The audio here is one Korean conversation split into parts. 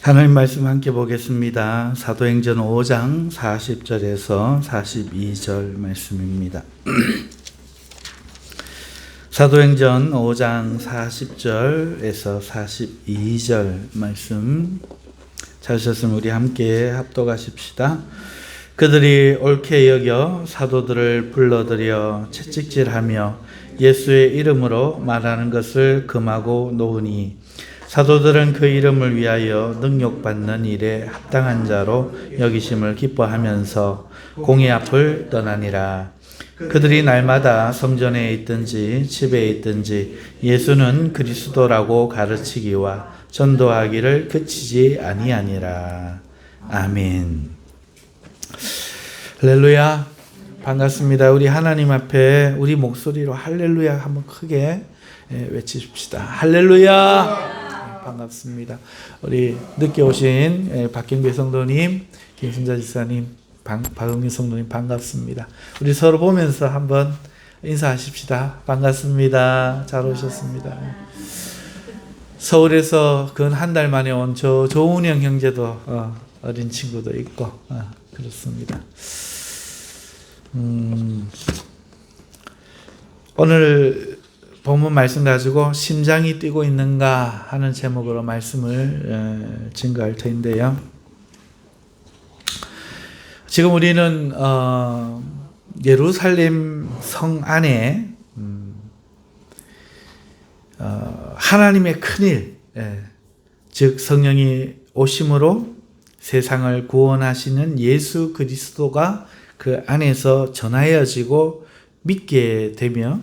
하나님 말씀 함께 보겠습니다. 사도행전 5장 40절에서 42절 말씀입니다. 사도행전 5장 40절에서 42절 말씀 찾으셨으면 우리 함께 합독하십시다. 그들이 옳게 여겨 사도들을 불러들여 채찍질하며 예수의 이름으로 말하는 것을 금하고 놓으니 사도들은 그 이름을 위하여 능욕받는 일에 합당한 자로 여기심을 기뻐하면서 공의 앞을 떠나니라. 그들이 날마다 성전에 있든지 집에 있든지 예수는 그리스도라고 가르치기와 전도하기를 그치지 아니하니라. 아멘. 할렐루야. 반갑습니다. 우리 하나님 앞에 우리 목소리로 할렐루야 한번 크게 외치십시다. 할렐루야. 반갑습니다. 우리 늦게 오신 박경배 성도님, 김순자 지사님, 박은민 성도님 반갑습니다. 우리 서로 보면서 한번 인사하십시다. 반갑습니다. 잘 오셨습니다. 서울에서 근 한 달 만에 온 저 조은영 형제도 어린 친구도 있고 그렇습니다. 오늘 본문 말씀 가지고 심장이 뛰고 있는가 하는 제목으로 말씀을 증거할 터인데요. 지금 우리는 예루살렘 성 안에 하나님의 큰일, 즉 성령이 오심으로 세상을 구원하시는 예수 그리스도가 그 안에서 전하여지고 믿게 되며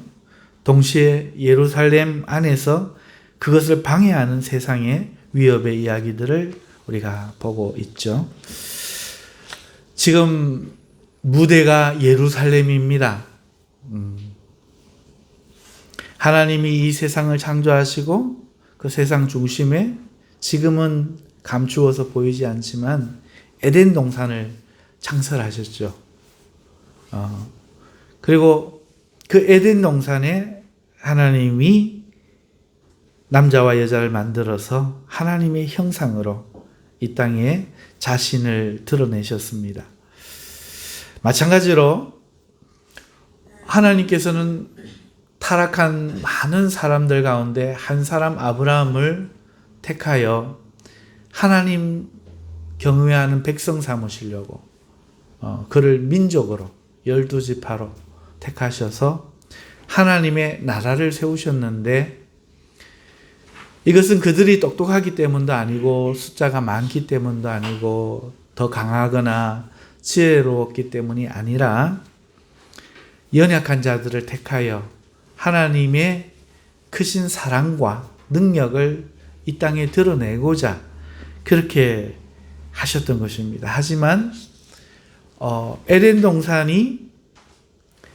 동시에 예루살렘 안에서 그것을 방해하는 세상의 위협의 이야기들을 우리가 보고 있죠. 지금 무대가 예루살렘입니다. 하나님이 이 세상을 창조하시고 그 세상 중심에 지금은 감추어서 보이지 않지만 에덴 동산을 창설하셨죠. 그리고 그 에덴 동산에 하나님이 남자와 여자를 만들어서 하나님의 형상으로 이 땅에 자신을 드러내셨습니다. 마찬가지로 하나님께서는 타락한 많은 사람들 가운데 한 사람 아브라함을 택하여 하나님 경외하는 백성 삼으시려고 그를 민족으로 12지파로 택하셔서 하나님의 나라를 세우셨는데 이것은 그들이 똑똑하기 때문도 아니고 숫자가 많기 때문도 아니고 더 강하거나 지혜로웠기 때문이 아니라 연약한 자들을 택하여 하나님의 크신 사랑과 능력을 이 땅에 드러내고자 그렇게 하셨던 것입니다. 하지만 에덴 동산이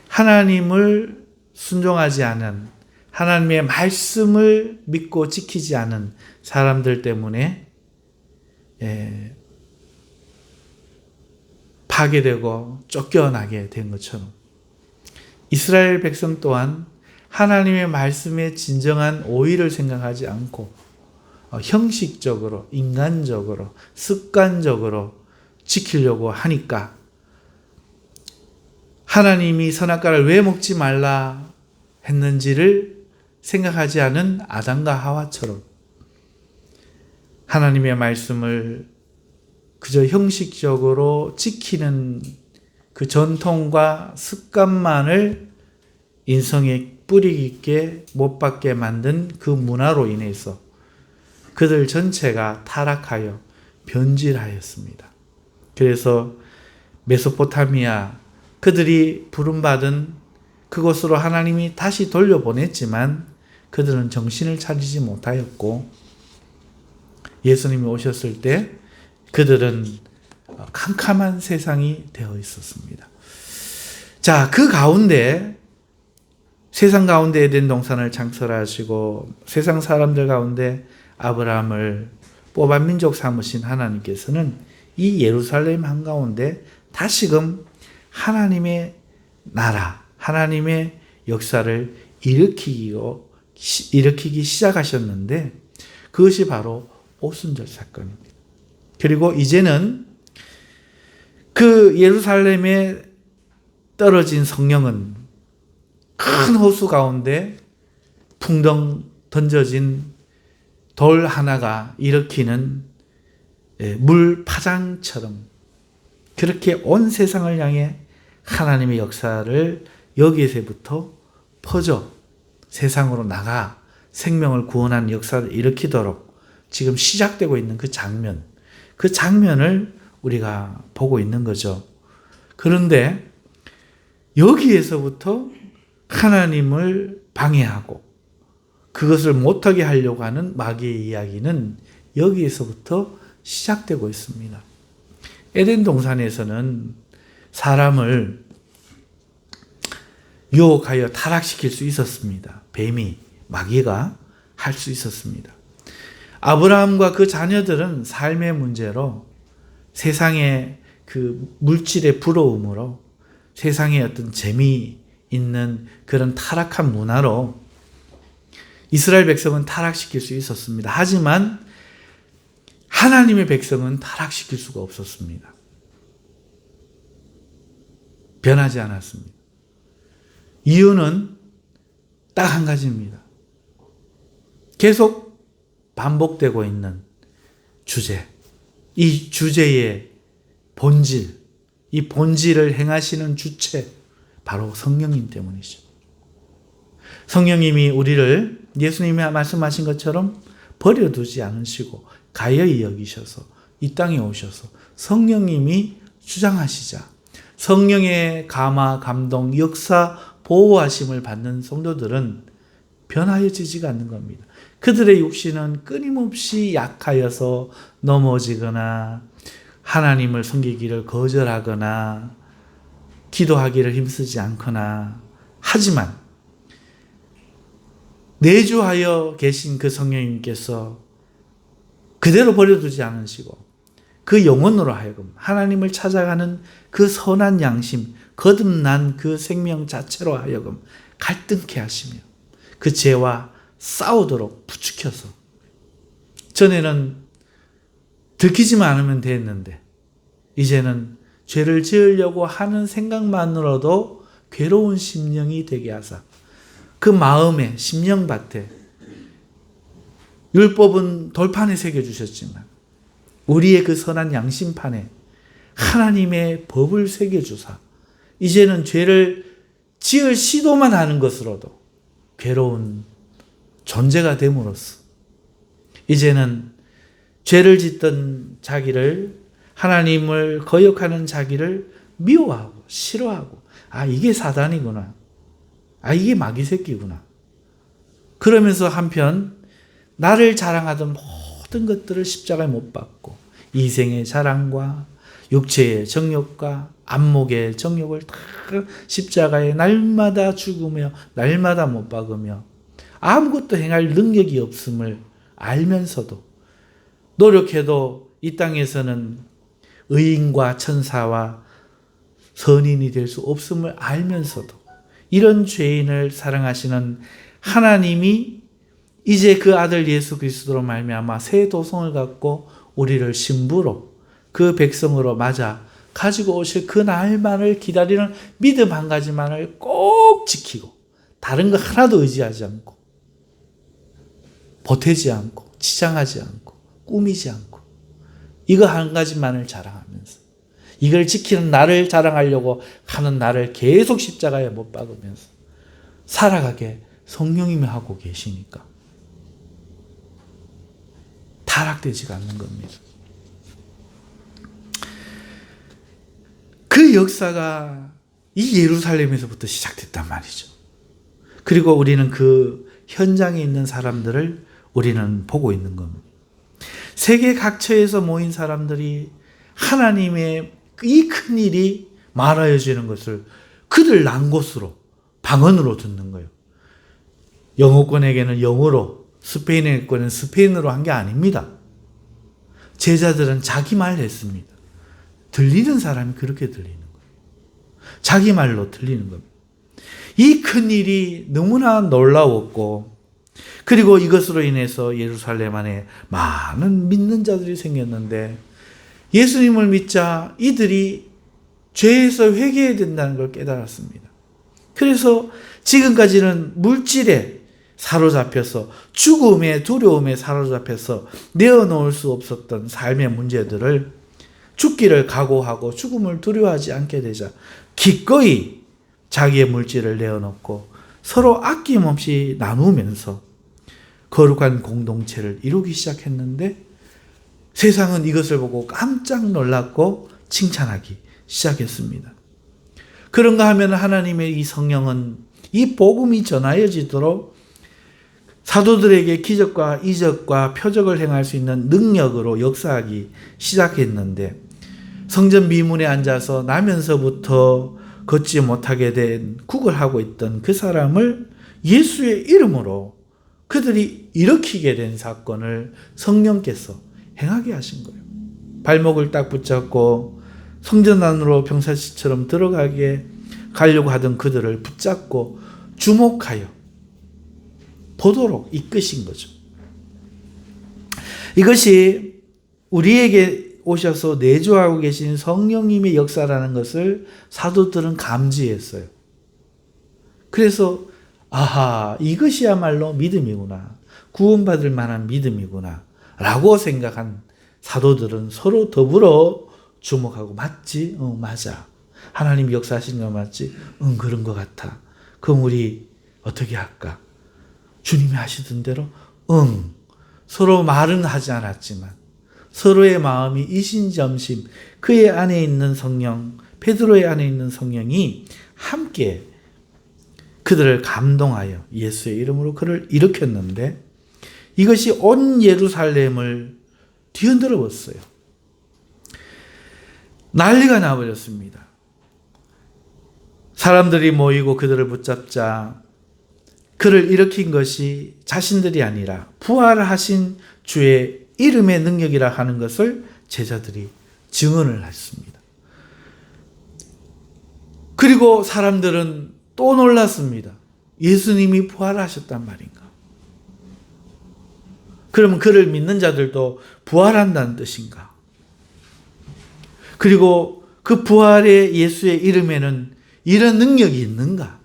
하나님을 순종하지 않은, 하나님의 말씀을 믿고 지키지 않은 사람들 때문에 파괴되고 쫓겨나게 된 것처럼 이스라엘 백성 또한 하나님의 말씀에 진정한 오의를 생각하지 않고 형식적으로, 인간적으로, 습관적으로 지키려고 하니까 하나님이 선악과를 왜 먹지 말라 했는지를 생각하지 않은 아담과 하와처럼 하나님의 말씀을 그저 형식적으로 지키는 그 전통과 습관만을 인성에 뿌리 깊게 못 박게 만든 그 문화로 인해서 그들 전체가 타락하여 변질하였습니다. 그래서 메소포타미아 그들이 부름받은 그곳으로 하나님이 다시 돌려보냈지만 그들은 정신을 차리지 못하였고 예수님이 오셨을 때 그들은 캄캄한 세상이 되어 있었습니다. 자, 그 가운데 세상 가운데 에덴 동산을 창설하시고 세상 사람들 가운데 아브라함을 뽑아 민족 삼으신 하나님께서는 이 예루살렘 한가운데 다시금 하나님의 나라, 하나님의 역사를 일으키기 시작하셨는데 그것이 바로 오순절 사건입니다. 그리고 이제는 그 예루살렘에 떨어진 성령은 큰 호수 가운데 풍덩 던져진 돌 하나가 일으키는 물 파장처럼 그렇게 온 세상을 향해 하나님의 역사를 여기에서부터 퍼져 세상으로 나가 생명을 구원하는 역사를 일으키도록 지금 시작되고 있는 그 장면을 우리가 보고 있는 거죠. 그런데 여기에서부터 하나님을 방해하고 그것을 못하게 하려고 하는 마귀의 이야기는 여기에서부터 시작되고 있습니다. 에덴 동산에서는 사람을 유혹하여 타락시킬 수 있었습니다. 뱀이, 마귀가 할 수 있었습니다. 아브라함과 그 자녀들은 삶의 문제로 세상의 그 물질의 부러움으로 세상의 어떤 재미있는 그런 타락한 문화로 이스라엘 백성은 타락시킬 수 있었습니다. 하지만 하나님의 백성은 타락시킬 수가 없었습니다. 변하지 않았습니다. 이유는 딱 한 가지입니다. 계속 반복되고 있는 주제, 이 주제의 본질, 이 본질을 행하시는 주체, 바로 성령님 때문이죠. 성령님이 우리를 예수님이 말씀하신 것처럼 버려두지 않으시고 가여이 여기셔서 이 땅에 오셔서 성령님이 주장하시자 성령의 감화, 감동, 역사, 보호하심을 받는 성도들은 변하여지지가 않는 겁니다. 그들의 육신은 끊임없이 약하여서 넘어지거나 하나님을 섬기기를 거절하거나 기도하기를 힘쓰지 않거나 하지만 내주하여 계신 그 성령님께서 그대로 버려두지 않으시고 그 영혼으로 하여금 하나님을 찾아가는 그 선한 양심, 거듭난 그 생명 자체로 하여금 갈등케 하시며 그 죄와 싸우도록 부추겨서 전에는 들키지만 않으면 됐는데 이제는 죄를 지으려고 하는 생각만으로도 괴로운 심령이 되게 하사 그 마음에 심령밭에 율법은 돌판에 새겨주셨지만 우리의 그 선한 양심판에 하나님의 법을 새겨주사 이제는 죄를 지을 시도만 하는 것으로도 괴로운 존재가 됨으로써 이제는 죄를 짓던 자기를 하나님을 거역하는 자기를 미워하고 싫어하고 이게 사단이구나. 이게 마귀 새끼구나. 그러면서 한편 나를 자랑하던 모든 것들을 십자가에 못 박고 이생의 자랑과 육체의 정욕과 안목의 정욕을 다 십자가에 날마다 죽으며 날마다 못 박으며 아무것도 행할 능력이 없음을 알면서도 노력해도 이 땅에서는 의인과 천사와 선인이 될 수 없음을 알면서도 이런 죄인을 사랑하시는 하나님이 이제 그 아들 예수 그리스도로 말미암아 새 도성을 갖고 우리를 신부로 그 백성으로 맞아 가지고 오실 그 날만을 기다리는 믿음 한 가지만을 꼭 지키고 다른 거 하나도 의지하지 않고 보태지 않고 치장하지 않고 꾸미지 않고 이거 한 가지만을 자랑하면서 이걸 지키는 나를 자랑하려고 하는 나를 계속 십자가에 못 박으면서 살아가게 성령님이 하고 계시니까 타락되지가 않는 겁니다. 그 역사가 이 예루살렘에서부터 시작됐단 말이죠. 그리고 우리는 그 현장에 있는 사람들을 우리는 보고 있는 겁니다. 세계 각처에서 모인 사람들이 하나님의 이 큰 일이 말하여지는 것을 그들 난 곳으로 방언으로 듣는 거예요. 영어권에게는 영어로, 스페인에게는 스페인어로 한 게 아닙니다. 제자들은 자기 말 했습니다. 들리는 사람이 그렇게 들리는 거예요. 자기 말로 들리는 겁니다. 이 큰 일이 너무나 놀라웠고 그리고 이것으로 인해서 예루살렘 안에 많은 믿는 자들이 생겼는데 예수님을 믿자 이들이 죄에서 회개해야 된다는 걸 깨달았습니다. 그래서 지금까지는 물질에 사로잡혀서 죽음의 두려움에 사로잡혀서 내어놓을 수 없었던 삶의 문제들을 죽기를 각오하고 죽음을 두려워하지 않게 되자 기꺼이 자기의 물질을 내어놓고 서로 아낌없이 나누면서 거룩한 공동체를 이루기 시작했는데 세상은 이것을 보고 깜짝 놀랐고 칭찬하기 시작했습니다. 그런가 하면 하나님의 이 성령은 이 복음이 전하여지도록 사도들에게 기적과 이적과 표적을 행할 수 있는 능력으로 역사하기 시작했는데 성전 미문에 앉아서 나면서부터 걷지 못하게 된 구걸하고 있던 그 사람을 예수의 이름으로 그들이 일으키게 된 사건을 성령께서 행하게 하신 거예요. 발목을 딱 붙잡고 성전 안으로 병사씨처럼 들어가게 가려고 하던 그들을 붙잡고 주목하여 보도록 이끄신 거죠. 이것이 우리에게 오셔서 내주하고 계신 성령님의 역사라는 것을 사도들은 감지했어요. 그래서 아하, 이것이야말로 믿음이구나. 구원받을 만한 믿음이구나. 라고 생각한 사도들은 서로 더불어 주목하고 맞지? 맞아. 하나님이 역사하시는 거 맞지? 그런 것 같아. 그럼 우리 어떻게 할까? 주님이 하시던 대로 서로 말은 하지 않았지만 서로의 마음이 이신점심 그의 안에 있는 성령, 베드로의 안에 있는 성령이 함께 그들을 감동하여 예수의 이름으로 그를 일으켰는데 이것이 온 예루살렘을 뒤흔들어 버렸어요. 난리가 나버렸습니다. 사람들이 모이고 그들을 붙잡자 그를 일으킨 것이 자신들이 아니라 부활하신 주의 이름의 능력이라 하는 것을 제자들이 증언을 했습니다. 그리고 사람들은 또 놀랐습니다. 예수님이 부활하셨단 말인가? 그러면 그를 믿는 자들도 부활한다는 뜻인가? 그리고 그 부활의 예수의 이름에는 이런 능력이 있는가?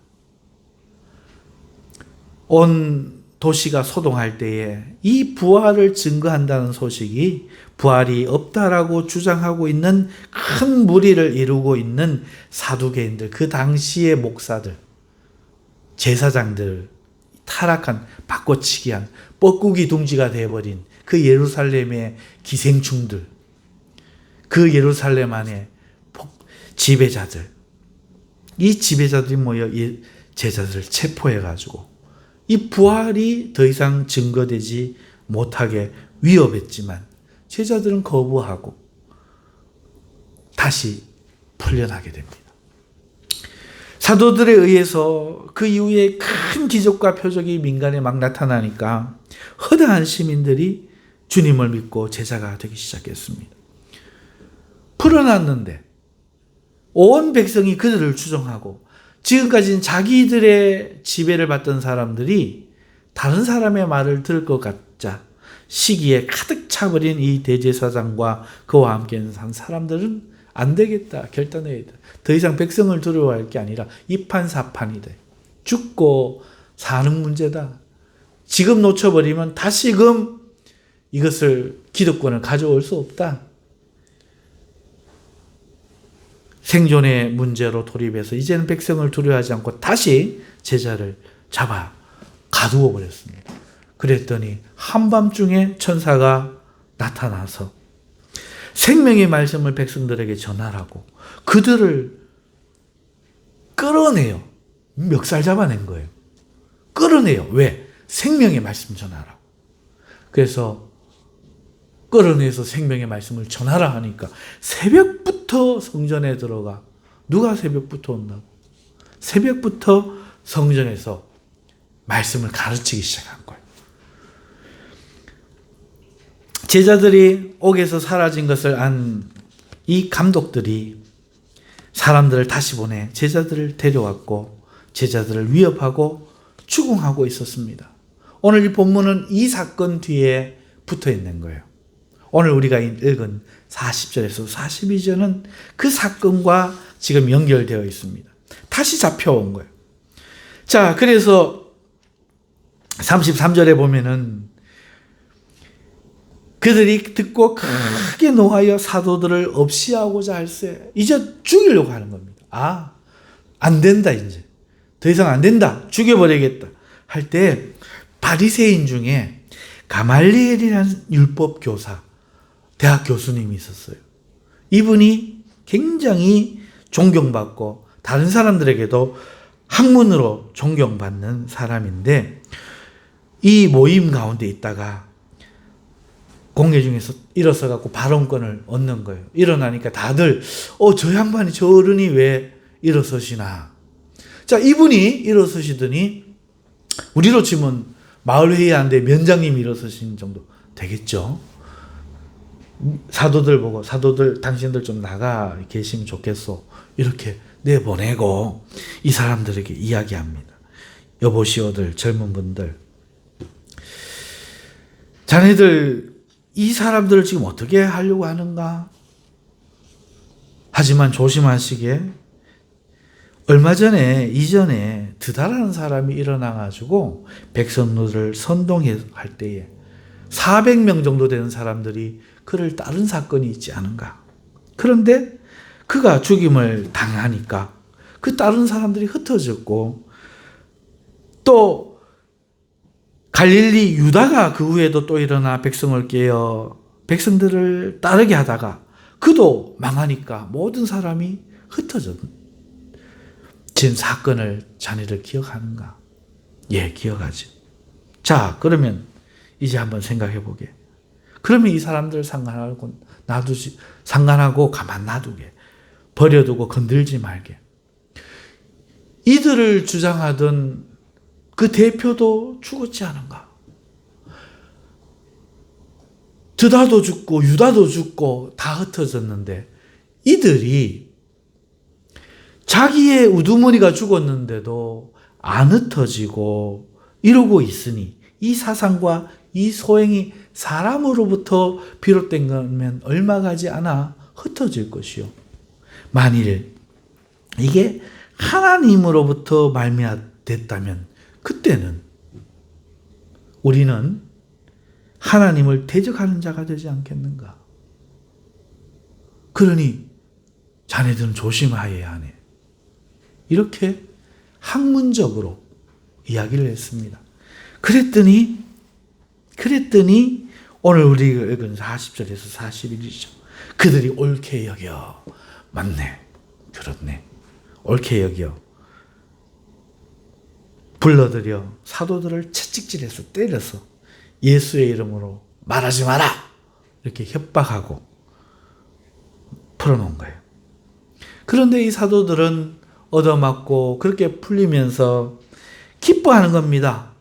온 도시가 소동할 때에 이 부활을 증거한다는 소식이 부활이 없다라고 주장하고 있는 큰 무리를 이루고 있는 사두개인들, 그 당시의 목사들, 제사장들, 타락한 바꿔치기한 뻐꾸기 둥지가 되어버린 그 예루살렘의 기생충들, 그 예루살렘 안에 지배자들, 이 지배자들이 모여 제자들을 체포해가지고 이 부활이 더 이상 증거되지 못하게 위협했지만 제자들은 거부하고 다시 풀려나게 됩니다. 사도들에 의해서 그 이후에 큰 기적과 표적이 민간에 막 나타나니까 허다한 시민들이 주님을 믿고 제자가 되기 시작했습니다. 풀어놨는데 온 백성이 그들을 추종하고 지금까지는 자기들의 지배를 받던 사람들이 다른 사람의 말을 들을 것 같자 시기에 가득 차버린 이 대제사장과 그와 함께 한 사람들은 안 되겠다, 결단해야 돼. 더 이상 백성을 두려워할 게 아니라 이판사판이 돼. 죽고 사는 문제다. 지금 놓쳐버리면 다시금 이것을 기득권을 가져올 수 없다. 생존의 문제로 돌입해서 이제는 백성을 두려워하지 않고 다시 제자를 잡아 가두어 버렸습니다. 그랬더니 한밤중에 천사가 나타나서 생명의 말씀을 백성들에게 전하라고 그들을 끌어내요. 멱살 잡아낸 거예요. 끌어내요. 왜? 생명의 말씀 전하라고. 그래서 끌어내서 생명의 말씀을 전하라 하니까 새벽부터 성전에 들어가. 누가 새벽부터 온다고? 새벽부터 성전에서 말씀을 가르치기 시작한 거예요. 제자들이 옥에서 사라진 것을 안 이 감독들이 사람들을 다시 보내 제자들을 데려왔고 제자들을 위협하고 추궁하고 있었습니다. 오늘 이 본문은 이 사건 뒤에 붙어 있는 거예요. 오늘 우리가 읽은 40절에서 42절은 그 사건과 지금 연결되어 있습니다. 다시 잡혀온 거예요. 자, 그래서 33절에 보면은 그들이 듣고 크게 노하여 사도들을 없이하고자 할세. 이제 죽이려고 하는 겁니다. 아, 안 된다 이제. 더 이상 안 된다. 죽여버리겠다. 할 때 바리새인 중에 가말리엘이라는 율법 교사, 대학 교수님이 있었어요. 이분이 굉장히 존경받고 다른 사람들에게도 학문으로 존경받는 사람인데 이 모임 가운데 있다가 공회 중에서 일어서 갖고 발언권을 얻는 거예요. 일어나니까 다들 저 양반이 저 어른이 왜 일어서시나. 자, 이분이 일어서시더니 우리로 치면 마을회의하는데 면장님이 일어서신 정도 되겠죠. 사도들 보고 사도들 당신들 좀 나가 계시면 좋겠소. 이렇게 내보내고 이 사람들에게 이야기합니다. 여보시오들, 젊은 분들, 자네들 이 사람들을 지금 어떻게 하려고 하는가? 하지만 조심하시게. 얼마 전에 이전에 드다라는 사람이 일어나가지고 백성들을 선동할 때에 400명 정도 되는 사람들이 그를 따른 사건이 있지 않은가. 그런데 그가 죽임을 당하니까 그 따른 사람들이 흩어졌고 또 갈릴리 유다가 그 후에도 또 일어나 백성을 깨어 백성들을 따르게 하다가 그도 망하니까 모든 사람이 흩어졌다. 진 사건을 자네들 기억하는가? 예, 기억하지. 자, 그러면 이제 한번 생각해 보게. 그러면 이 사람들 상관하고 가만 놔두게. 버려두고 건들지 말게. 이들을 주장하던 그 대표도 죽었지 않은가? 드다도 죽고 유다도 죽고 다 흩어졌는데 이들이 자기의 우두머리가 죽었는데도 안 흩어지고 이러고 있으니 이 사상과 이 소행이 사람으로부터 비롯된 거면 얼마 가지 않아 흩어질 것이요. 만일 이게 하나님으로부터 말미암았다면 그때는 우리는 하나님을 대적하는 자가 되지 않겠는가? 그러니 자네들은 조심하여야 하네. 이렇게 학문적으로 이야기를 했습니다. 그랬더니 오늘 우리가 읽은 40절에서 41절이죠. 그들이 옳게 여겨. 맞네. 그렇네. 옳게 여겨. 불러들여 사도들을 채찍질해서 때려서 예수의 이름으로 말하지 마라. 이렇게 협박하고 풀어놓은 거예요. 그런데 이 사도들은 얻어맞고 그렇게 풀리면서 기뻐하는 겁니다.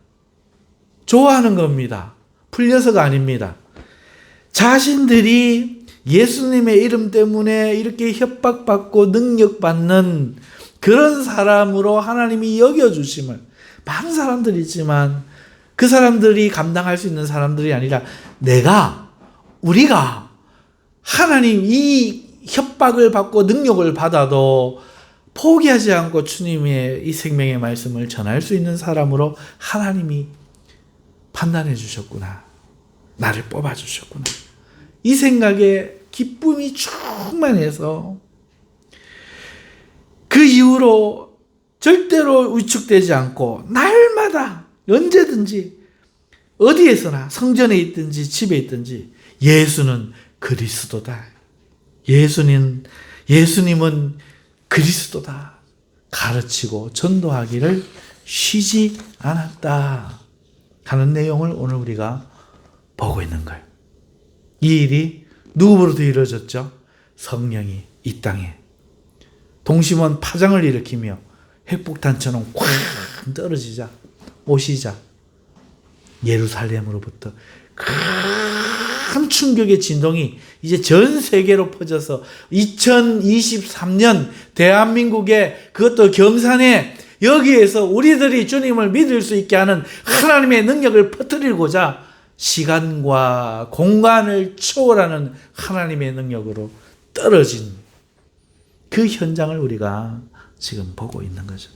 좋아하는 겁니다. 풀려서가 아닙니다. 자신들이 예수님의 이름 때문에 이렇게 협박받고 능력받는 그런 사람으로 하나님이 여겨주심을, 많은 사람들이 있지만 그 사람들이 감당할 수 있는 사람들이 아니라 우리가 하나님 이 협박을 받고 능력을 받아도 포기하지 않고 주님의 이 생명의 말씀을 전할 수 있는 사람으로 하나님이 판단해 주셨구나. 나를 뽑아 주셨구나. 이 생각에 기쁨이 충만해서 그 이후로 절대로 위축되지 않고 날마다 언제든지 어디에서나 성전에 있든지 집에 있든지 예수는 그리스도다. 예수님은 그리스도다. 가르치고 전도하기를 쉬지 않았다 하는 내용을 오늘 우리가 보고 있는 거예요. 이 일이 누구로부터 이루어졌죠? 성령이 이 땅에 동심원 파장을 일으키며 핵폭탄처럼 콱 떨어지자 오시자 예루살렘으로부터 큰 충격의 진동이 이제 전 세계로 퍼져서 2023년 대한민국의 그것도 경산에 여기에서 우리들이 주님을 믿을 수 있게 하는 하나님의 능력을 퍼뜨리고자 시간과 공간을 초월하는 하나님의 능력으로 떨어진 그 현장을 우리가 지금 보고 있는 거죠.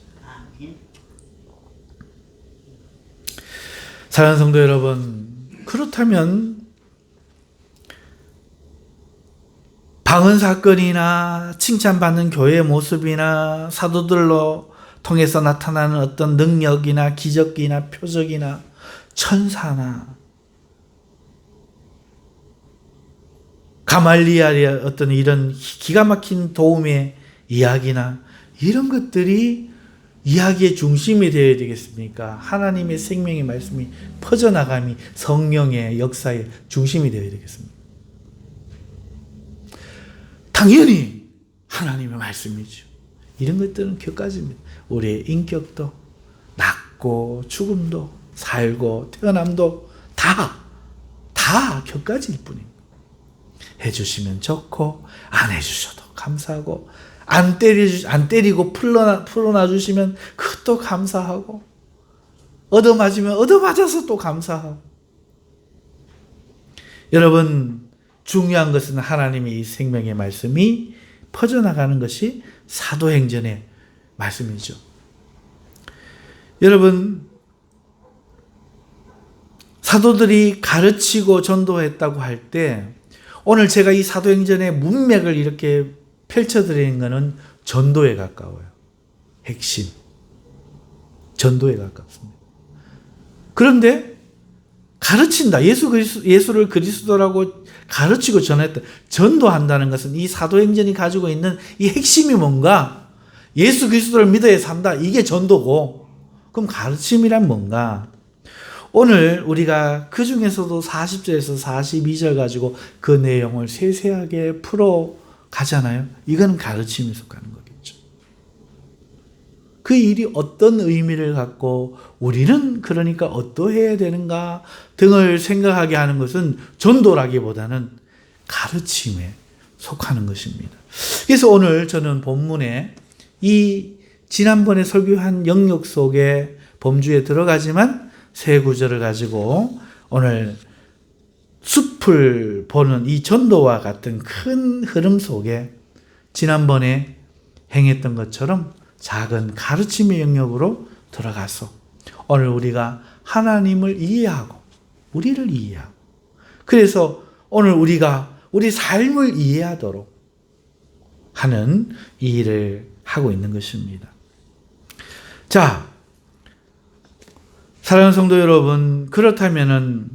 사랑하는 성도 여러분, 그렇다면 방언 사건이나 칭찬받는 교회의 모습이나 사도들로 통해서 나타나는 어떤 능력이나 기적이나 표적이나 천사나 가말리엘의 어떤 이런 기가 막힌 도움의 이야기나 이런 것들이 이야기의 중심이 되어야 되겠습니까? 하나님의 생명의 말씀이 퍼져나감이 성령의 역사의 중심이 되어야 되겠습니까? 당연히 하나님의 말씀이죠. 이런 것들은 격가지입니다. 우리의 인격도, 낳고 죽음도, 살고 태어남도 다 격가지일 뿐입니다. 해주시면 좋고 안 해주셔도 감사하고 안 때리고 풀어놔 주시면 그것도 감사하고 얻어맞으면 얻어맞아서 또 감사하고. 여러분, 중요한 것은 하나님의 이 생명의 말씀이 퍼져나가는 것이 사도행전의 말씀이죠. 여러분, 사도들이 가르치고 전도했다고 할 때 오늘 제가 이 사도행전의 문맥을 이렇게 펼쳐드리는 것은 전도에 가까워요. 핵심. 전도에 가깝습니다. 그런데 가르친다. 예수를 그리스도라고 가르치고 전했다. 전도한다는 것은 이 사도행전이 가지고 있는 이 핵심이 뭔가? 예수 그리스도를 믿어야 산다. 이게 전도고. 그럼 가르침이란 뭔가? 오늘 우리가 그 중에서도 40절에서 42절 가지고 그 내용을 세세하게 풀어 가잖아요. 이건 가르침에 속하는 거겠죠. 그 일이 어떤 의미를 갖고 우리는 그러니까 어떠해야 되는가 등을 생각하게 하는 것은 전도라기보다는 가르침에 속하는 것입니다. 그래서 오늘 저는 본문에 이 지난번에 설교한 영역 속에 범주에 들어가지만 세 구절을 가지고 오늘 숲을 보는 이 전도와 같은 큰 흐름 속에 지난번에 행했던 것처럼 작은 가르침의 영역으로 들어가서 오늘 우리가 하나님을 이해하고 우리를 이해하고 그래서 오늘 우리가 우리 삶을 이해하도록 하는 이 일을 하고 있는 것입니다. 자, 사랑하는 성도 여러분, 그렇다면은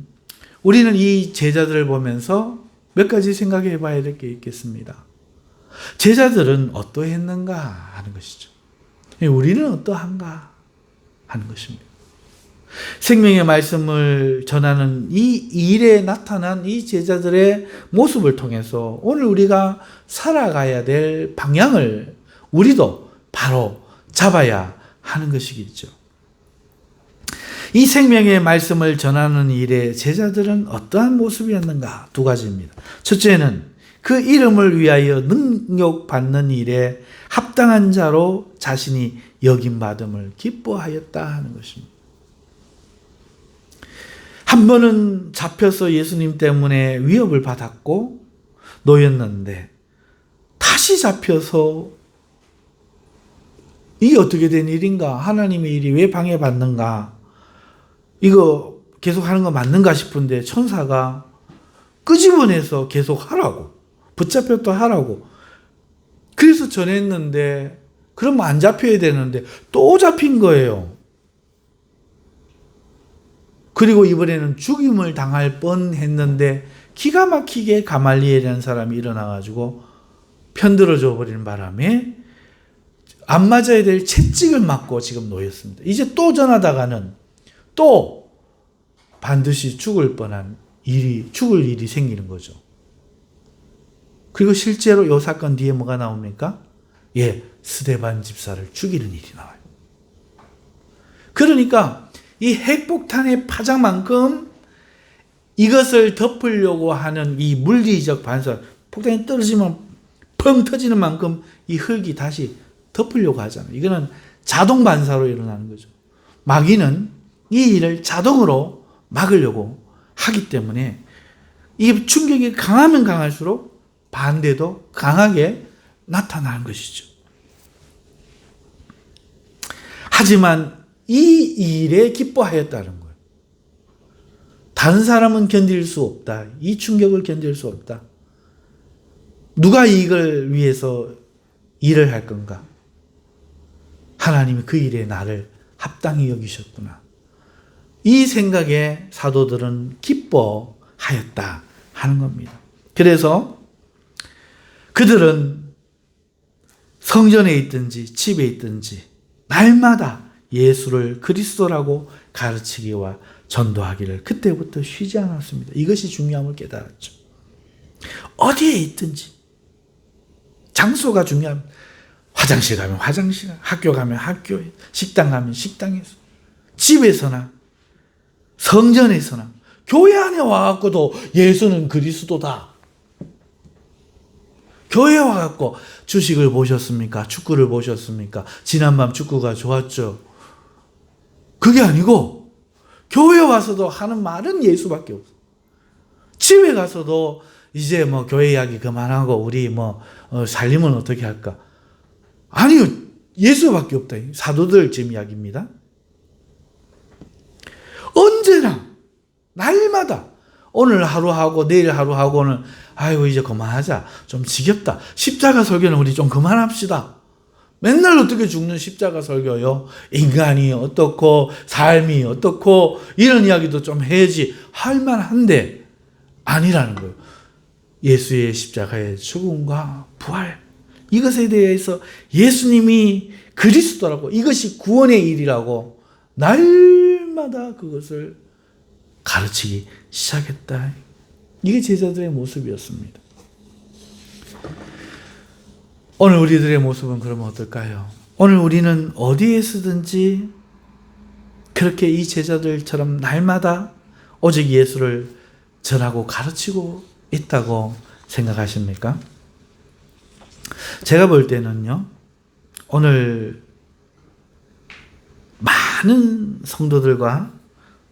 우리는 이 제자들을 보면서 몇 가지 생각해 봐야 될 게 있겠습니다. 제자들은 어떠했는가 하는 것이죠. 우리는 어떠한가 하는 것입니다. 생명의 말씀을 전하는 이 일에 나타난 이 제자들의 모습을 통해서 오늘 우리가 살아가야 될 방향을 우리도 바로 잡아야 하는 것이겠죠. 이 생명의 말씀을 전하는 일에 제자들은 어떠한 모습이었는가? 두 가지입니다. 첫째는 그 이름을 위하여 능욕받는 일에 합당한 자로 자신이 여김받음을 기뻐하였다 하는 것입니다. 한 번은 잡혀서 예수님 때문에 위협을 받았고 놓였는데 다시 잡혀서 이게 어떻게 된 일인가? 하나님의 일이 왜 방해받는가? 이거 계속 하는 거 맞는가 싶은데 천사가 끄집어내서 계속 하라고, 붙잡혔다 하라고. 그래서 전했는데 그러면 안 잡혀야 되는데 또 잡힌 거예요. 그리고 이번에는 죽임을 당할 뻔했는데 기가 막히게 가말리엘이라는 사람이 일어나가지고 편들어줘 버리는 바람에 안 맞아야 될 채찍을 맞고 지금 놓였습니다. 이제 또 전하다가는 또 반드시 죽을 일이 생기는 거죠. 그리고 실제로 이 사건 뒤에 뭐가 나옵니까? 스데반 집사를 죽이는 일이 나와요. 그러니까 이 핵폭탄의 파장만큼 이것을 덮으려고 하는 이 물리적 반사, 폭탄이 떨어지면 펑 터지는 만큼 이 흙이 다시 덮으려고 하잖아요. 이거는 자동 반사로 일어나는 거죠. 마귀는 이 일을 자동으로 막으려고 하기 때문에 이 충격이 강하면 강할수록 반대도 강하게 나타나는 것이죠. 하지만 이 일에 기뻐하였다는 거예요. 다른 사람은 견딜 수 없다. 이 충격을 견딜 수 없다. 누가 이걸 위해서 일을 할 건가? 하나님이 그 일에 나를 합당히 여기셨구나. 이 생각에 사도들은 기뻐하였다 하는 겁니다. 그래서 그들은 성전에 있든지 집에 있든지 날마다 예수를 그리스도라고 가르치기와 전도하기를 그때부터 쉬지 않았습니다. 이것이 중요함을 깨달았죠. 어디에 있든지 장소가 중요합니다. 화장실 가면 화장실, 학교 가면 학교에, 식당 가면 식당에서, 집에서나 성전에서나 교회 안에 와갖고도 예수는 그리스도다. 교회에 와갖고 주식을 보셨습니까? 축구를 보셨습니까? 지난밤 축구가 좋았죠. 그게 아니고 교회에 와서도 하는 말은 예수밖에 없어. 집에 가서도 이제 뭐 교회 이야기 그만하고 우리 살림은 어떻게 할까? 아니요. 예수밖에 없다. 사도들 지금 이야기입니다. 언제나 날마다 오늘 하루 하고 내일 하루 하고는 아이고 이제 그만하자. 좀 지겹다. 십자가 설교는 우리 좀 그만합시다. 맨날 어떻게 죽는 십자가 설교요? 인간이 어떻고 삶이 어떻고 이런 이야기도 좀 해야지 할 만한데 아니라는 거예요. 예수의 십자가의 죽음과 부활 이것에 대해서 예수님이 그리스도라고 이것이 구원의 일이라고 날마다 그것을 가르치기 시작했다. 이게 제자들의 모습이었습니다. 오늘 우리들의 모습은 그러면 어떨까요? 오늘 우리는 어디에 서든지 그렇게 이 제자들처럼 날마다 오직 예수를 전하고 가르치고 있다고 생각하십니까? 제가 볼 때는요, 오늘 많은 성도들과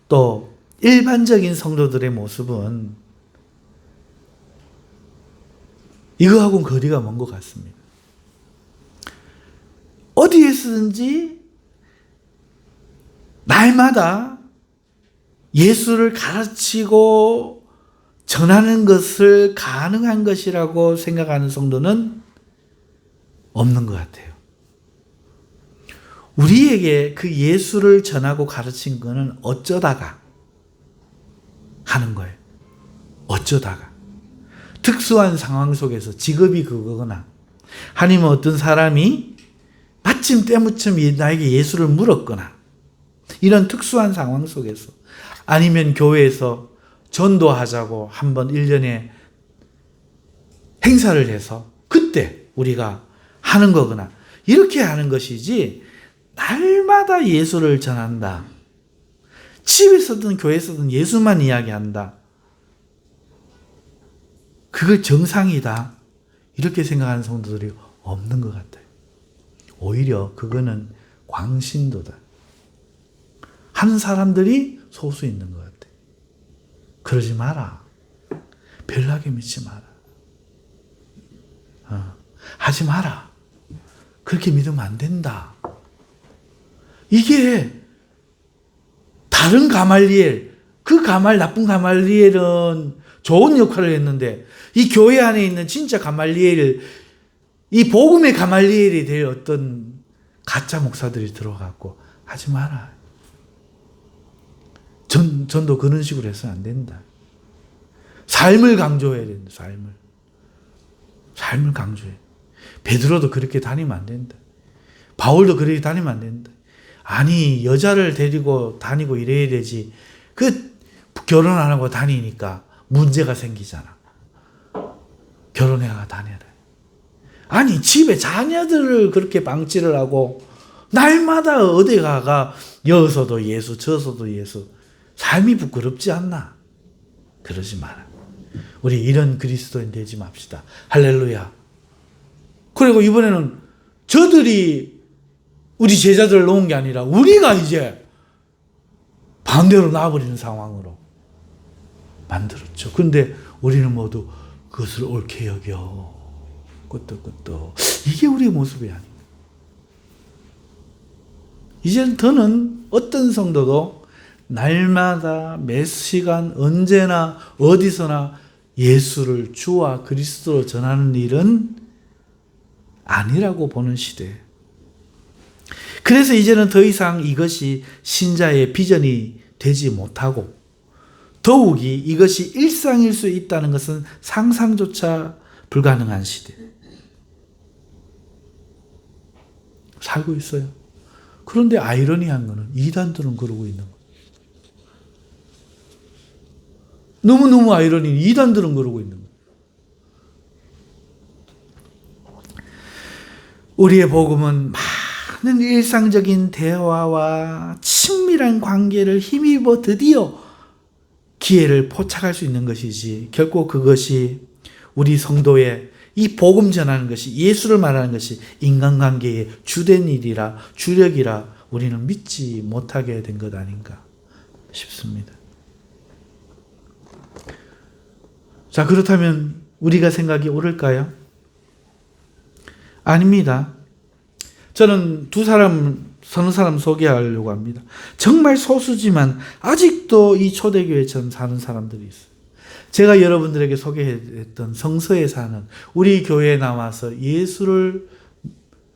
또 일반적인 성도들의 모습은 이거하고는 거리가 먼 것 같습니다. 어디에서든지 날마다 예수를 가르치고 전하는 것을 가능한 것이라고 생각하는 성도는 없는 것 같아요. 우리에게 그 예수를 전하고 가르친 것은 어쩌다가 하는 거예요. 어쩌다가. 특수한 상황 속에서 직업이 그거거나 아니면 어떤 사람이 마침 때무침 나에게 예수를 물었거나 이런 특수한 상황 속에서 아니면 교회에서 전도하자고 한번 1년에 행사를 해서 그때 우리가 하는 거거나 이렇게 하는 것이지 날마다 예수를 전한다. 집에서든 교회에서든 예수만 이야기한다. 그걸 정상이다. 이렇게 생각하는 성도들이 없는 것 같아요. 오히려 그거는 광신도다. 하는 사람들이 소수 있는 것 같아요. 그러지 마라. 별나게 믿지 마라. 하지 마라. 그렇게 믿으면 안 된다. 이게 다른 가말리엘, 나쁜 가말리엘은 좋은 역할을 했는데 이 교회 안에 있는 진짜 가말리엘, 이 복음의 가말리엘이 될 어떤 가짜 목사들이 들어갔고 하지 마라. 전도 그런 식으로 해서는 안 된다. 삶을 강조해야 된다. 삶을 강조해. 베드로도 그렇게 다니면 안 된다. 바울도 그렇게 다니면 안 된다. 아니 여자를 데리고 다니고 이래야 되지. 그 결혼 안 하고 다니니까 문제가 생기잖아. 결혼해가 다녀라. 아니 집에 자녀들을 그렇게 방치를 하고 날마다 어디 가가 여서도 예수 저서도 예수. 삶이 부끄럽지 않나? 그러지 마라. 우리 이런 그리스도인 되지 맙시다. 할렐루야. 그리고 이번에는 저들이 우리 제자들을 놓은 게 아니라 우리가 이제 반대로 나와버리는 상황으로. 만들었죠. 그런데 우리는 모두 그것을 옳게 여겨 끄떡끄떡. 이게 우리의 모습이 아닙니다. 이제는 더는 어떤 성도도 날마다 매 시간 언제나 어디서나 예수를 주와 그리스도로 전하는 일은 아니라고 보는 시대. 그래서 이제는 더 이상 이것이 신자의 비전이 되지 못하고 더욱이 이것이 일상일 수 있다는 것은 상상조차 불가능한 시대. 살고 있어요. 그런데 아이러니한 것은 이단들은 그러고 있는 거예요. 너무너무 아이러니한 이단들은 그러고 있는 거예요. 우리의 복음은 많은 일상적인 대화와 친밀한 관계를 힘입어 드디어 기회를 포착할 수 있는 것이지 결코 그것이 우리 성도의 이 복음 전하는 것이 예수를 말하는 것이 인간관계의 주된 일이라 주력이라 우리는 믿지 못하게 된 것 아닌가 싶습니다. 자, 그렇다면 우리가 생각이 옳을까요? 아닙니다. 저는 서너 사람 소개하려고 합니다. 정말 소수지만 아직도 이 초대교회처럼 사는 사람들이 있어요. 제가 여러분들에게 소개했던 성서에 사는 우리 교회에 나와서 예수를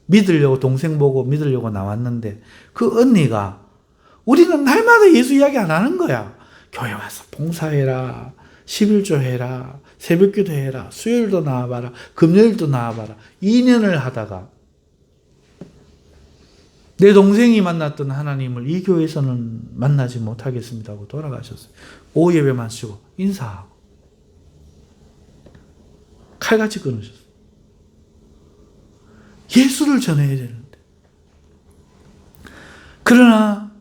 믿으려고 동생 보고 믿으려고 나왔는데 그 언니가 우리는 날마다 예수 이야기 안 하는 거야. 교회 와서 봉사해라. 11조 해라. 새벽기도 해라. 수요일도 나와봐라. 금요일도 나와봐라. 2년을 하다가 내 동생이 만났던 하나님을 이 교회에서는 만나지 못하겠습니다 하고 돌아가셨어요. 오후 예배 마치고 인사하고 칼같이 끊으셨어요. 예수를 전해야 되는데. 그러나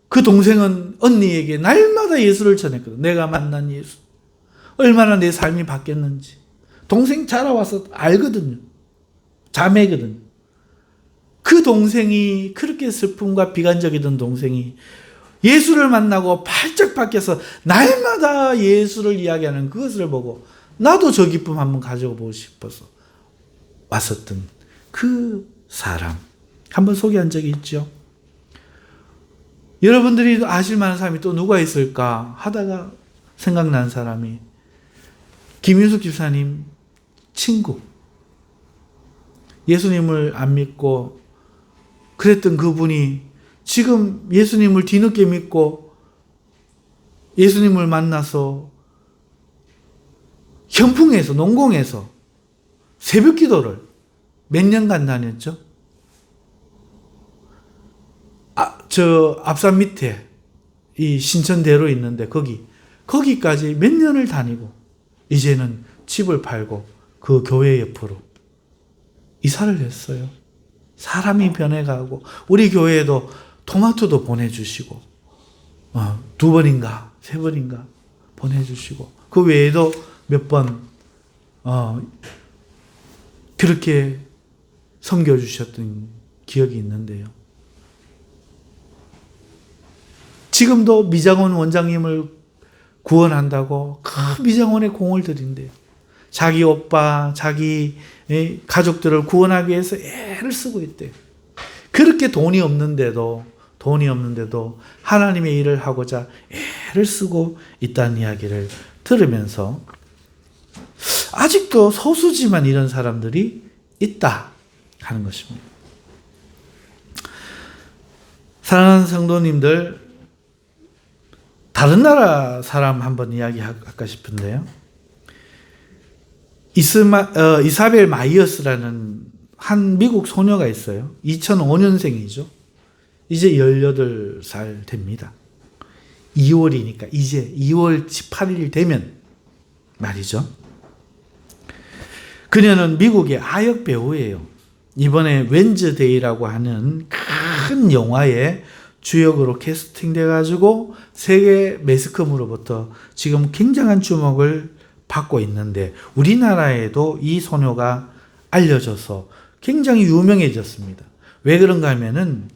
그 동생은 언니에게 날마다 예수를 전했거든. 내가 만난 예수. 얼마나 내 삶이 바뀌었는지. 동생 자라와서 알거든요. 자매거든요. 그 동생이 그렇게 슬픔과 비관적이던 동생이 예수를 만나고 발짝 바뀌어서 날마다 예수를 이야기하는 그것을 보고 나도 저 기쁨 한번 가져보고 싶어서 왔었던 그 사람 한번 소개한 적이 있죠. 여러분들이 아실 만한 사람이 또 누가 있을까 하다가 생각난 사람이 김윤숙 집사님 친구. 예수님을 안 믿고 그랬던 그분이 지금 예수님을 뒤늦게 믿고 예수님을 만나서 현풍에서 농공에서 새벽 기도를 몇 년간 다녔죠? 저 앞산 밑에 이 신천대로 있는데 거기까지 몇 년을 다니고 이제는 집을 팔고 그 교회 옆으로 이사를 했어요. 사람이 변해가고 우리 교회에도 토마토도 보내주시고 2번인가 3번인가 보내주시고 그 외에도 몇 번 그렇게 섬겨주셨던 기억이 있는데요. 지금도 미장원 원장님을 구원한다고 그 미장원에 공을 들인대요. 자기 오빠, 자기 가족들을 구원하기 위해서 애를 쓰고 있대요. 그렇게 돈이 없는데도 하나님의 일을 하고자 애를 쓰고 있다는 이야기를 들으면서 아직도 소수지만 이런 사람들이 있다 하는 것입니다. 사랑하는 성도님들, 다른 나라 사람 한번 이야기할까 싶은데요. 이사벨 마이어스라는 한 미국 소녀가 있어요. 2005년생이죠. 이제 18살 됩니다. 2월이니까 이제 2월 18일 되면 말이죠. 그녀는 미국의 아역 배우예요. 이번에 웬즈데이라고 하는 큰 영화에 주역으로 캐스팅돼가지고 세계 매스컴으로부터 지금 굉장한 주목을 받고 있는데 우리나라에도 이 소녀가 알려져서 굉장히 유명해졌습니다. 왜 그런가 하면은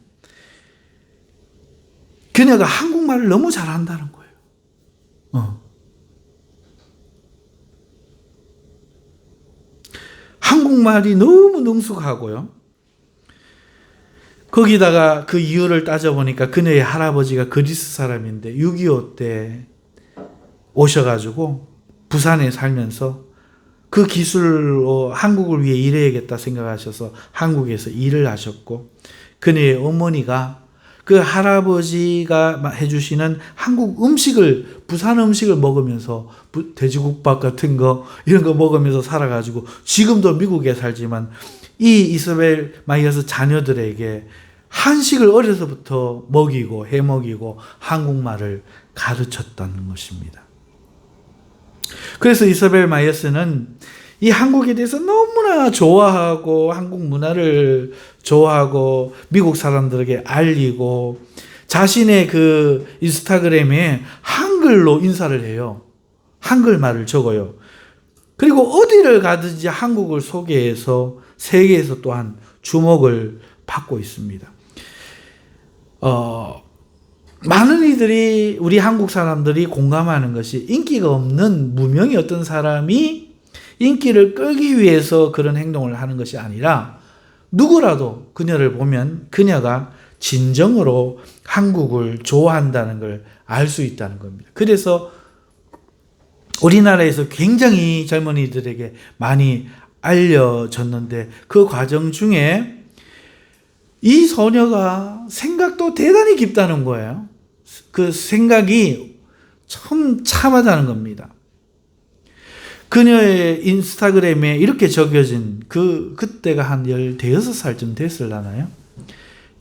그녀가 한국말을 너무 잘한다는 거예요. 한국말이 너무 능숙하고요. 거기다가 그 이유를 따져보니까 그녀의 할아버지가 그리스 사람인데 6.25 때 오셔가지고 부산에 살면서 그 기술로 한국을 위해 일해야겠다 생각하셔서 한국에서 일을 하셨고, 그녀의 어머니가 그 할아버지가 해주시는 한국 음식을, 부산 음식을 먹으면서 돼지국밥 같은 거 이런 거 먹으면서 살아가지고 지금도 미국에 살지만 이 이사벨 마이어스 자녀들에게 한식을 어려서부터 먹이고 해먹이고 한국말을 가르쳤다는 것입니다. 그래서 이사벨 마이어스는 이 한국에 대해서 너무나 좋아하고 한국 문화를 좋아하고 미국 사람들에게 알리고 자신의 그 인스타그램에 한글로 인사를 해요. 한글말을 적어요. 그리고 어디를 가든지 한국을 소개해서 세계에서 또한 주목을 받고 있습니다. 많은 이들이, 우리 한국 사람들이 공감하는 것이, 인기가 없는 무명의 어떤 사람이 인기를 끌기 위해서 그런 행동을 하는 것이 아니라 누구라도 그녀를 보면 그녀가 진정으로 한국을 좋아한다는 걸 알 수 있다는 겁니다. 그래서 우리나라에서 굉장히 젊은이들에게 많이 알려졌는데, 그 과정 중에 이 소녀가 생각도 대단히 깊다는 거예요. 그 생각이 참 참하다는 겁니다. 그녀의 인스타그램에 이렇게 적혀진, 그때가 한 15살쯤 됐을라나요?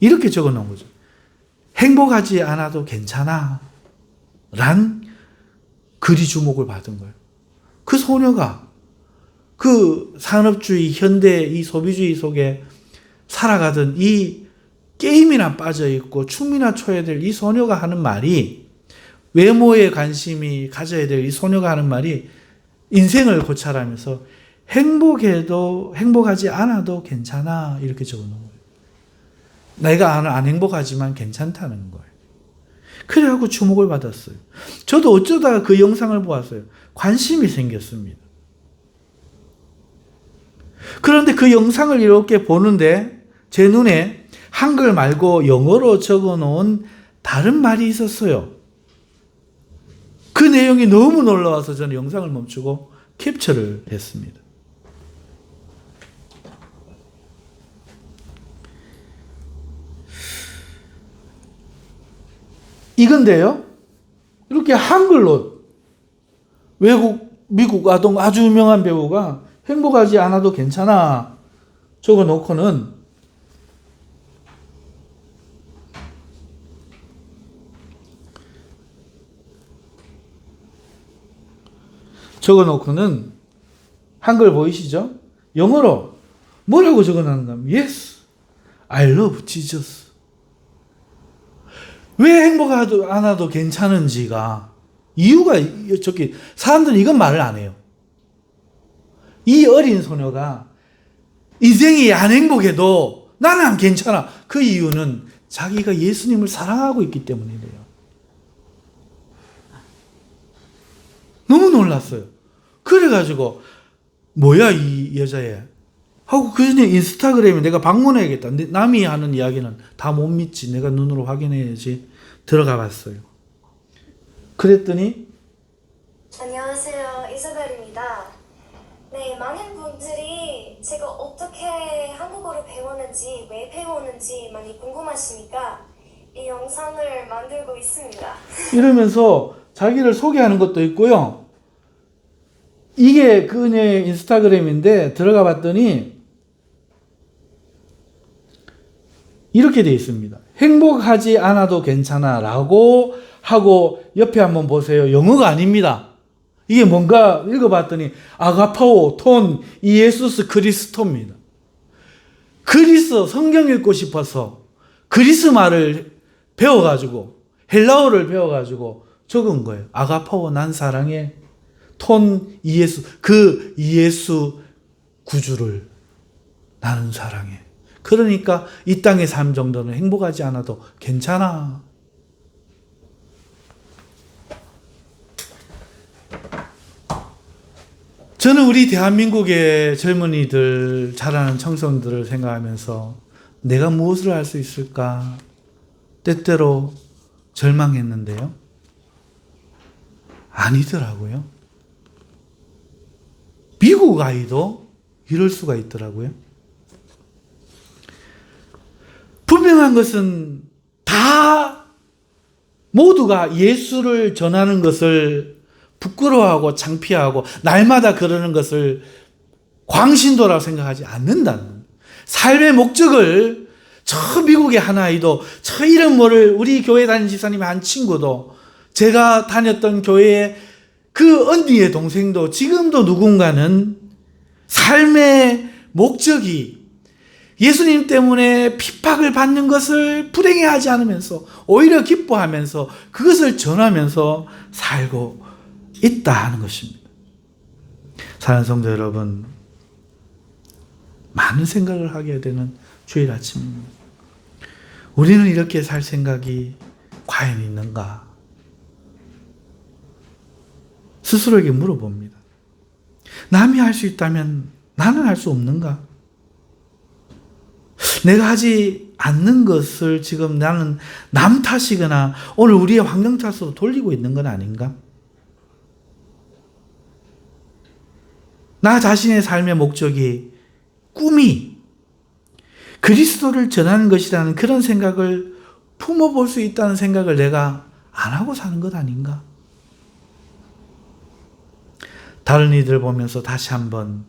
이렇게 적어 놓은 거죠. 행복하지 않아도 괜찮아. 란 글이 주목을 받은 거예요. 그 소녀가 그 산업주의, 현대 이 소비주의 속에 살아가던 이 게임이나 빠져있고 춤이나 춰야 될 이 소녀가 하는 말이, 외모에 관심이 가져야 될 이 소녀가 하는 말이 인생을 고찰하면서 행복하지 않아도 괜찮아, 이렇게 적어놓은 거예요. 내가 안 행복하지만 괜찮다는 거예요. 그래갖고 주목을 받았어요. 저도 어쩌다가 그 영상을 보았어요. 관심이 생겼습니다. 그런데 그 영상을 이렇게 보는데 제 눈에 한글 말고 영어로 적어놓은 다른 말이 있었어요. 그 내용이 너무 놀라워서 저는 영상을 멈추고 캡처를 했습니다. 이건데요, 이렇게 한글로 미국 아주 유명한 배우가 행복하지 않아도 괜찮아 적어 놓고는 한글 보이시죠? 영어로 뭐라고 적어 놨는가? Yes, I love Jesus. 왜 행복하지 않아도 괜찮은지가 이유가, 저기 사람들은 이건 말을 안 해요. 이 어린 소녀가 인생이 안 행복해도 나는 괜찮아. 그 이유는 자기가 예수님을 사랑하고 있기 때문이래요. 너무 놀랐어요. 그래가지고 뭐야 이 여자애 하고 그전에 인스타그램에 내가 방문해야겠다. 남이 하는 이야기는 다 못 믿지. 내가 눈으로 확인해야지. 들어가 봤어요. 그랬더니 안녕하세요, 이사벨입니다. 네, 많은 분들이 제가 어떻게 한국어를 배웠는지, 왜 배웠는지 많이 궁금하시니까 이 영상을 만들고 있습니다. 이러면서 자기를 소개하는 것도 있고요. 이게 그녀의 인스타그램인데 들어가 봤더니 이렇게 돼 있습니다. 행복하지 않아도 괜찮아 라고 하고 옆에 한번 보세요. 영어가 아닙니다. 이게 뭔가 읽어봤더니 아가파오 톤 이에수스 그리스토입니다. 그리스 성경 읽고 싶어서 그리스 말을 배워가지고 헬라어를 배워가지고 적은 거예요. 아가파오 난 사랑해 톤 이에수, 그 이에수 구주를 나는 사랑해. 그러니까 이 땅의 삶 정도는 행복하지 않아도 괜찮아. 저는 우리 대한민국의 젊은이들, 자라는 청소년들을 생각하면서 내가 무엇을 할 수 있을까 때때로 절망했는데요. 아니더라고요. 미국 아이도 이럴 수가 있더라고요. 분명한 것은 다 모두가 예수를 전하는 것을 부끄러워하고 창피하고 날마다 그러는 것을 광신도라고 생각하지 않는다는, 삶의 목적을 저 미국의 한 아이도, 저 이름 모를 우리 교회 다니는 집사님의 한 친구도, 제가 다녔던 교회의 그 언니의 동생도 지금도 누군가는 삶의 목적이 예수님 때문에 핍박을 받는 것을 불행해하지 않으면서 오히려 기뻐하면서 그것을 전하면서 살고 있다 하는 것입니다. 사랑하는 성도 여러분, 많은 생각을 하게 되는 주일 아침입니다. 우리는 이렇게 살 생각이 과연 있는가? 스스로에게 물어봅니다. 남이 할 수 있다면 나는 할 수 없는가? 내가 하지 않는 것을 지금 나는 남 탓이거나 오늘 우리의 환경 탓으로 돌리고 있는 건 아닌가? 나 자신의 삶의 목적이, 꿈이 그리스도를 전하는 것이라는 그런 생각을 품어볼 수 있다는 생각을 내가 안 하고 사는 것 아닌가? 다른 이들 보면서 다시 한번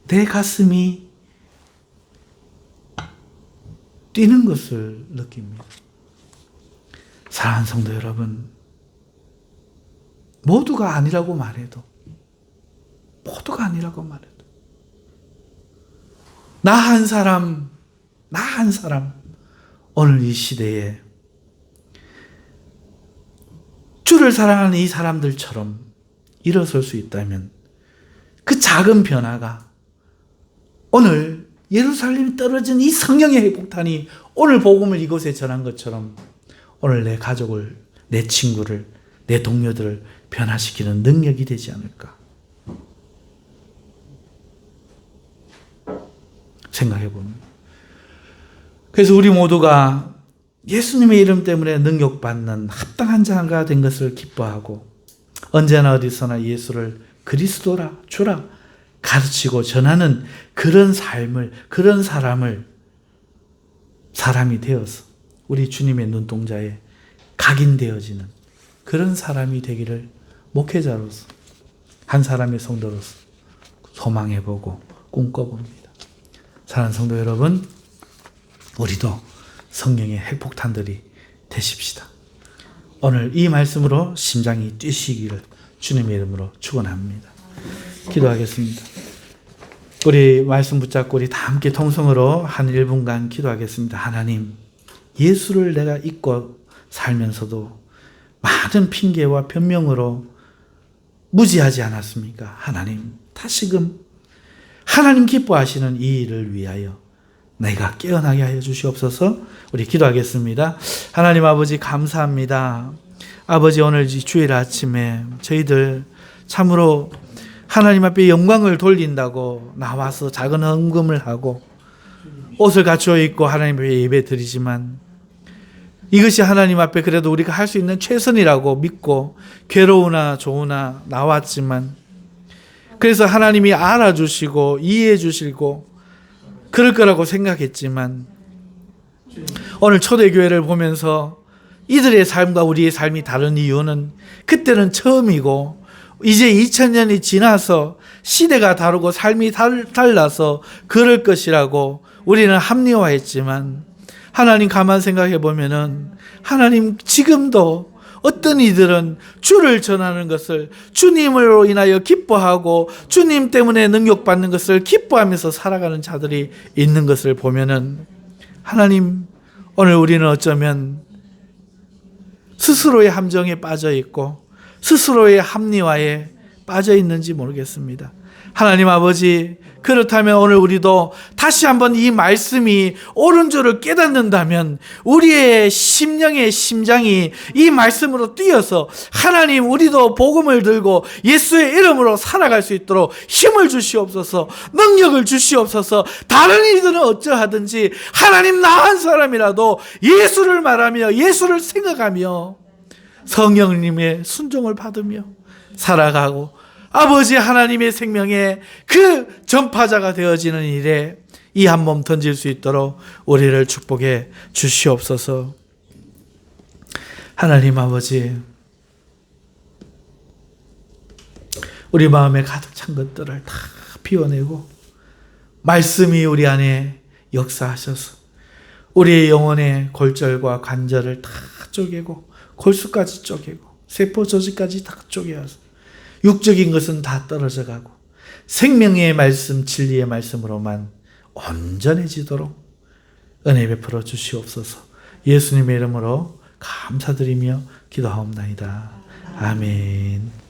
내 가슴이 뛰는 것을 느낍니다. 사랑하는 성도 여러분, 모두가 아니라고 말해도 나 한 사람 오늘 이 시대에 주를 사랑하는 이 사람들처럼 일어설 수 있다면 그 작은 변화가 오늘 예루살렘이 떨어진 이 성령의 핵폭탄이 오늘 복음을 이곳에 전한 것처럼 오늘 내 가족을, 내 친구를, 내 동료들을 변화시키는 능력이 되지 않을까 생각해 봅니다. 그래서 우리 모두가 예수님의 이름 때문에 능력받는 합당한 자가 된 것을 기뻐하고 언제나 어디서나 예수를 그리스도라, 주라 가르치고 전하는 그런 삶을, 그런 사람이 되어서 우리 주님의 눈동자에 각인되어지는 그런 사람이 되기를 목회자로서, 한 사람의 성도로서 소망해보고 꿈꿔봅니다. 사랑하는 성도 여러분, 우리도 성령의 핵폭탄들이 되십시다. 오늘 이 말씀으로 심장이 뛰시기를 주님의 이름으로 축원합니다. 기도하겠습니다. 우리 말씀 붙잡고 우리 다 함께 통성으로 한 1분간 기도하겠습니다. 하나님, 예수를 내가 잊고 살면서도 많은 핑계와 변명으로 무지하지 않았습니까? 하나님, 다시금 하나님 기뻐하시는 이 일을 위하여 내가 깨어나게 하여 주시옵소서. 우리 기도하겠습니다. 하나님 아버지, 감사합니다. 아버지, 오늘 주일 아침에 저희들 참으로 하나님 앞에 영광을 돌린다고 나와서 작은 헌금을 하고 옷을 갖추어 입고 하나님 앞에 예배 드리지만 이것이 하나님 앞에 그래도 우리가 할 수 있는 최선이라고 믿고 괴로우나 좋으나 나왔지만, 그래서 하나님이 알아주시고 이해해 주시고 그럴 거라고 생각했지만 오늘 초대교회를 보면서 이들의 삶과 우리의 삶이 다른 이유는 그때는 처음이고 이제 2000년이 지나서 시대가 다르고 삶이 달라서 그럴 것이라고 우리는 합리화했지만, 하나님 가만 생각해 보면은 하나님 지금도 어떤 이들은 주를 전하는 것을, 주님으로 인하여 기뻐하고 주님 때문에 능력받는 것을 기뻐하면서 살아가는 자들이 있는 것을 보면은 하나님, 오늘 우리는 어쩌면 스스로의 함정에 빠져 있고 스스로의 합리화에 빠져 있는지 모르겠습니다. 하나님 아버지, 그렇다면 오늘 우리도 다시 한번 이 말씀이 옳은 줄을 깨닫는다면 우리의 심령의 심장이 이 말씀으로 뛰어서 하나님, 우리도 복음을 들고 예수의 이름으로 살아갈 수 있도록 힘을 주시옵소서, 능력을 주시옵소서. 다른 이들은 어쩌하든지 하나님, 나 한 사람이라도 예수를 말하며 예수를 생각하며 성령님의 순종을 받으며 살아가고 아버지 하나님의 생명의 그 전파자가 되어지는 일에 이 한 몸 던질 수 있도록 우리를 축복해 주시옵소서. 하나님 아버지, 우리 마음에 가득 찬 것들을 다 비워내고 말씀이 우리 안에 역사하셔서 우리의 영혼의 골절과 관절을 다 쪼개고 골수까지 쪼개고 세포 조직까지 다 쪼개어서 육적인 것은 다 떨어져 가고 생명의 말씀, 진리의 말씀으로만 온전해지도록 은혜 베풀어 주시옵소서. 예수님의 이름으로 감사드리며 기도하옵나이다. 아멘.